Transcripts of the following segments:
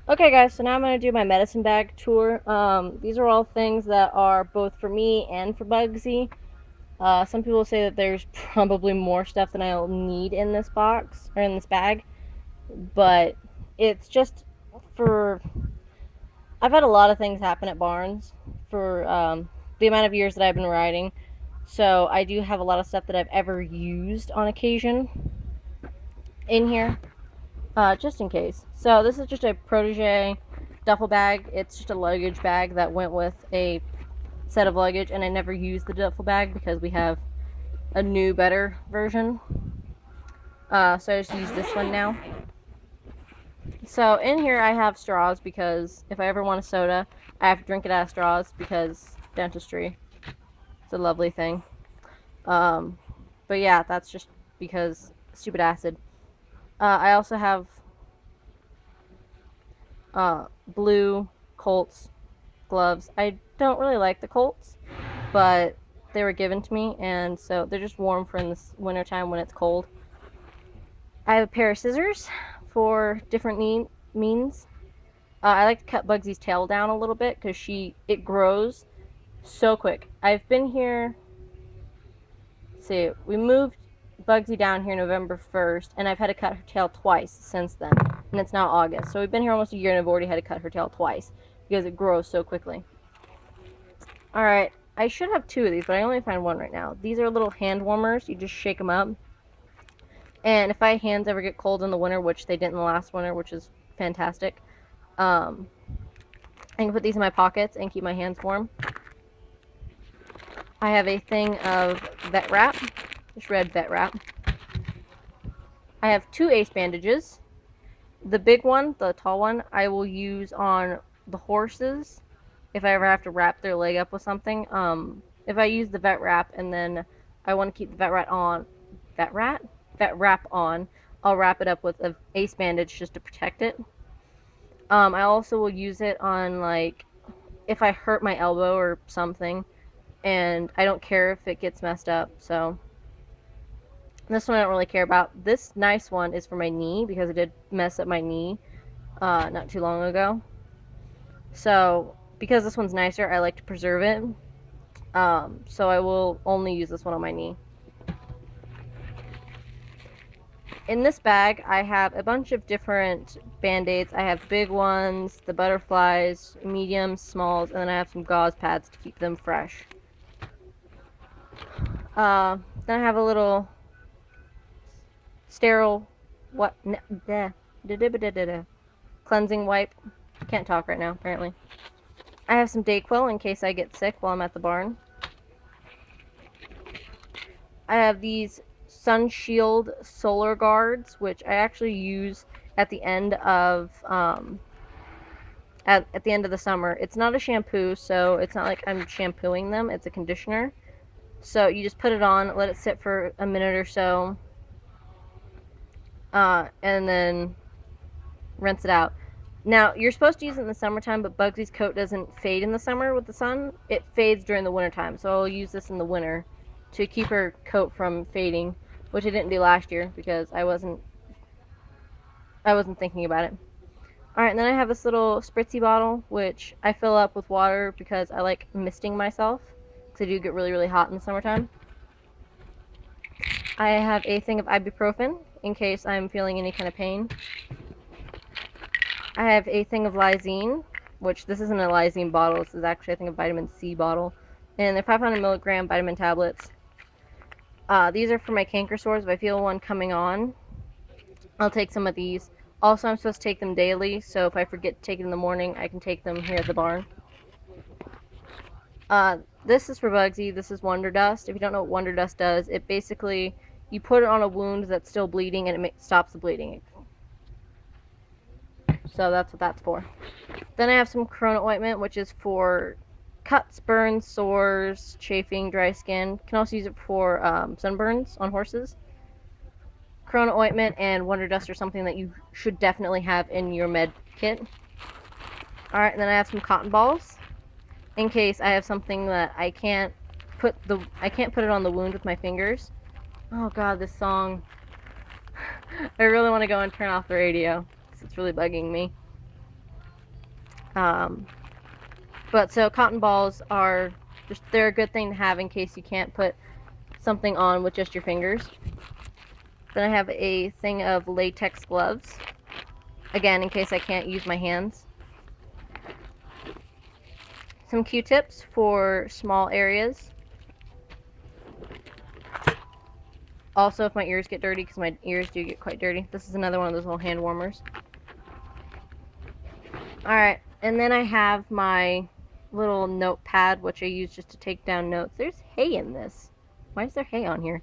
Okay guys, so now I'm going to do my medicine bag tour. These are all things that are both for me and for Bugsy. Some people say that there's probably more stuff than I'll need in this box, or in this bag, but it's just for... I've had a lot of things happen at Barnes for the amount of years that I've been riding, so I do have a lot of stuff that I've ever used on occasion in here. Just in case. So this is just a protege duffel bag. It's just a luggage bag that went with a set of luggage, and I never used the duffel bag because we have a new, better version. So I just use this one now. So in here I have straws because if I ever want a soda, I have to drink it out of straws because dentistry. It's a lovely thing. Um, but yeah, that's just because stupid acid. I also have blue Colts gloves. I don't really like the Colts, but they were given to me, and so they're just warm for in the wintertime when it's cold. I have a pair of scissors for different means. I like to cut Bugsy's tail down a little bit because it grows so quick. I've been here. Let's see, we moved Bugsy down here November 1st, and I've had to cut her tail twice since then, and it's now August. So we've been here almost a year, and I've already had to cut her tail twice because it grows so quickly. Alright, I should have two of these, but I only find one right now. These are little hand warmers. You just shake them up. And if my hands ever get cold in the winter, which they didn't the last winter, which is fantastic, I can put these in my pockets and keep my hands warm. I have a thing of vet wrap, just red vet wrap. I have two ace bandages. The big one, the tall one, I will use on the horses if I ever have to wrap their leg up with something. If I use the vet wrap and then I want to keep the vet wrap on, I'll wrap it up with an ace bandage just to protect it. I also will use it on, like, if I hurt my elbow or something, and I don't care if it gets messed up. So this one I don't really care about. This nice one is for my knee because it did mess up my knee not too long ago. So because this one's nicer, I like to preserve it. So I will only use this one on my knee. In this bag, I have a bunch of different band-aids. I have big ones, the butterflies, mediums, smalls, and then I have some gauze pads to keep them fresh. Then I have a little sterile cleansing wipe. Can't talk right now, apparently. I have some Dayquil in case I get sick while I'm at the barn. I have these Sun Shield Solar Guards, which I actually use at the end of at the end of the summer. It's not a shampoo, so it's not like I'm shampooing them. It's a conditioner. So you just put it on, let it sit for a minute or so, and then rinse it out. Now, you're supposed to use it in the summertime, but Bugsy's coat doesn't fade in the summer with the sun. It fades during the wintertime, so I'll use this in the winter to keep her coat from fading, which I didn't do last year because I wasn't thinking about it. Alright, and then I have this little spritzy bottle, which I fill up with water because I like misting myself, because I do get really, really hot in the summertime. I have a thing of ibuprofen in case I'm feeling any kind of pain. I have a thing of lysine, which this isn't a lysine bottle, this is actually I think a vitamin C bottle. And they're 500 milligram vitamin tablets. These are for my canker sores. If I feel one coming on, I'll take some of these. Also, I'm supposed to take them daily, so if I forget to take it in the morning, I can take them here at the barn. This is for Bugsy. This is Wonder Dust. If you don't know what Wonder Dust does, it basically, you put it on a wound that's still bleeding and it stops the bleeding. So that's what that's for. Then I have some Corona ointment, which is for cuts, burns, sores, chafing, dry skin. You can also use it for sunburns on horses. Corona ointment and Wonder Dust are something that you should definitely have in your med kit. Alright, and then I have some cotton balls in case I have something that I can't put it on the wound with my fingers. Oh god, this song. I really want to go and turn off the radio because it's really bugging me. But so cotton balls are they're a good thing to have in case you can't put something on with just your fingers. Then I have a thing of latex gloves, again in case I can't use my hands. Some Q-tips for small areas. Also, if my ears get dirty, because my ears do get quite dirty. This is another one of those little hand warmers. Alright, and then I have my little notepad, which I use just to take down notes. There's hay in this. Why is there hay on here?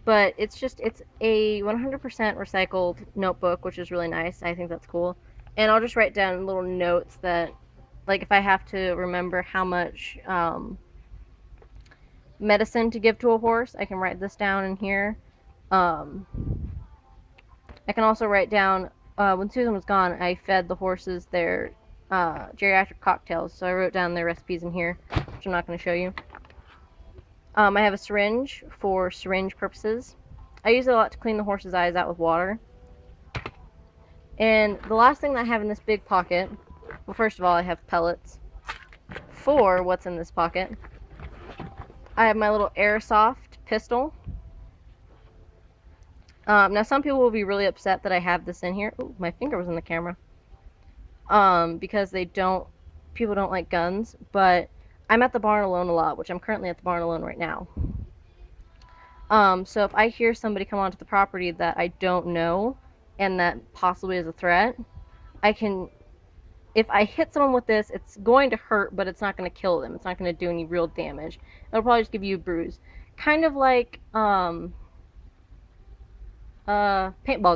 But it's a 100% recycled notebook, which is really nice. I think that's cool. And I'll just write down little notes that, like, if I have to remember how much medicine to give to a horse, I can write this down in here. I can also write down, when Susan was gone, I fed the horses their geriatric cocktails, so I wrote down their recipes in here, which I'm not going to show you. I have a syringe for syringe purposes. I use it a lot to clean the horse's eyes out with water. And the last thing that I have in this big pocket, well, first of all, I have pellets for what's in this pocket. I have my little airsoft pistol. Now, some people will be really upset that I have this in here. Ooh, my finger was in the camera. Because people don't like guns, but I'm at the barn alone a lot, which I'm currently at the barn alone right now. So if I hear somebody come onto the property that I don't know and that possibly is a threat, if I hit someone with this, it's going to hurt, but it's not going to kill them. It's not going to do any real damage. It'll probably just give you a bruise. Kind of like paintball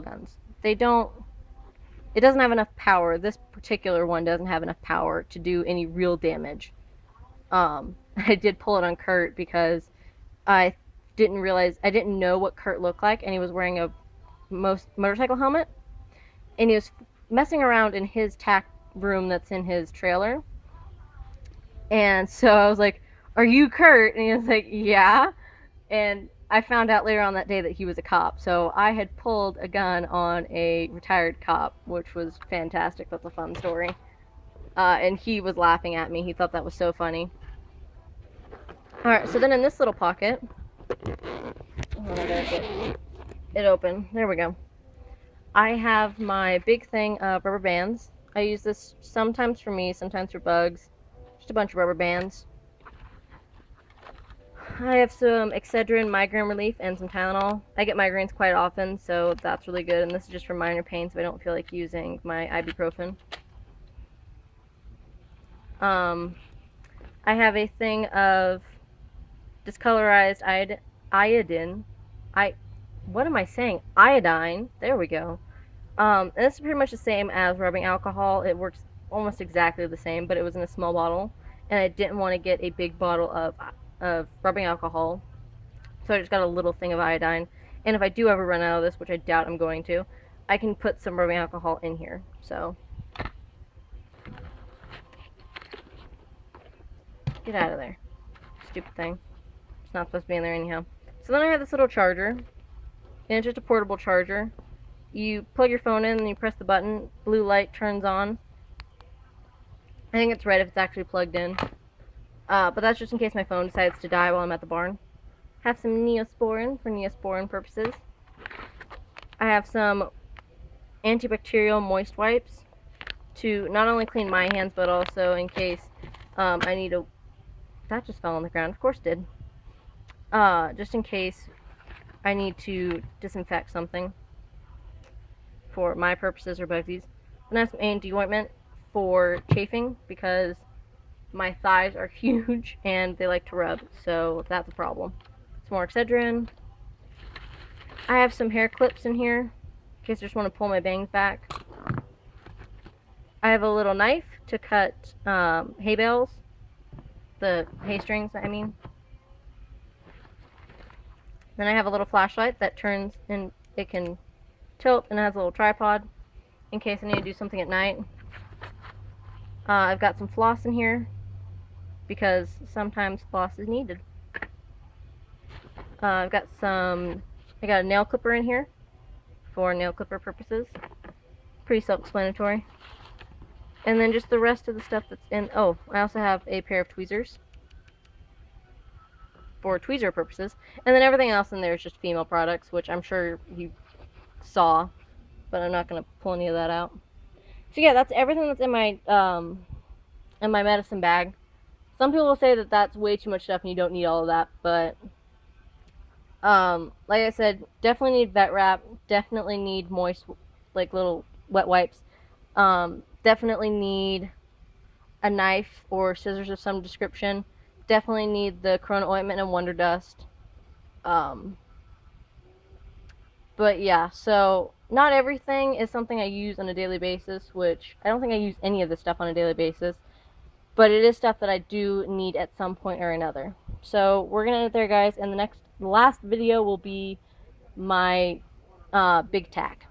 guns. It doesn't have enough power. This particular one doesn't have enough power to do any real damage. I did pull it on Kurt because I didn't know what Kurt looked like, and he was wearing a motorcycle helmet, and he was messing around in his tack room that's in his trailer. And so I was like, "Are you Kurt?" And he was like, "Yeah." And I found out later on that day that he was a cop. So I had pulled a gun on a retired cop, which was fantastic. That's a fun story. And he was laughing at me. He thought that was so funny. Alright, so then in this little pocket, I gotta get it open. There we go. I have my big thing of rubber bands. I use this sometimes for me, sometimes for bugs. Just a bunch of rubber bands. I have some Excedrin migraine relief and some Tylenol. I get migraines quite often, so that's really good. And this is just for minor pains if I don't feel like using my ibuprofen. I have a thing of discolorized iodine. What am I saying? Iodine. There we go. And this is pretty much the same as rubbing alcohol. It works almost exactly the same, but it was in a small bottle, and I didn't want to get a big bottle of rubbing alcohol, so I just got a little thing of iodine. And if I do ever run out of this, which I doubt I'm going to, I can put some rubbing alcohol in here. So get out of there, stupid thing. It's not supposed to be in there anyhow. So then I have this little charger, and it's just a portable charger. You plug your phone in and you press the button, blue light turns on. I think it's red if it's actually plugged in. But that's just in case my phone decides to die while I'm at the barn. Have some Neosporin for Neosporin purposes. I have some antibacterial moist wipes to not only clean my hands, but also in case I need a... That just fell on the ground. Of course it did. Just in case I need to disinfect something for my purposes or Bugsy's. And I have some A&D ointment for chafing because my thighs are huge and they like to rub, so that's a problem. Some more Excedrin. I have some hair clips in here in case I just want to pull my bangs back. I have a little knife to cut hay bales, the hay strings, I mean. Then I have a little flashlight that turns and it can tilt and it has a little tripod in case I need to do something at night. I've got some floss in here because sometimes floss is needed. I got a nail clipper in here for nail clipper purposes. Pretty self-explanatory. And then just the rest of the stuff that's in. Oh, I also have a pair of tweezers for tweezer purposes. And then everything else in there is just female products, which I'm sure you saw, but I'm not going to pull any of that out. So yeah, that's everything that's in my medicine bag. Some people will say that that's way too much stuff and you don't need all of that, but like I said, definitely need vet wrap, definitely need moist, like little wet wipes. Definitely need a knife or scissors of some description. Definitely need the Corona ointment and Wonder Dust. Um, but yeah, so not everything is something I use on a daily basis, which I don't think I use any of this stuff on a daily basis, but it is stuff that I do need at some point or another. So we're gonna end it there, guys, and the last video will be my big tack.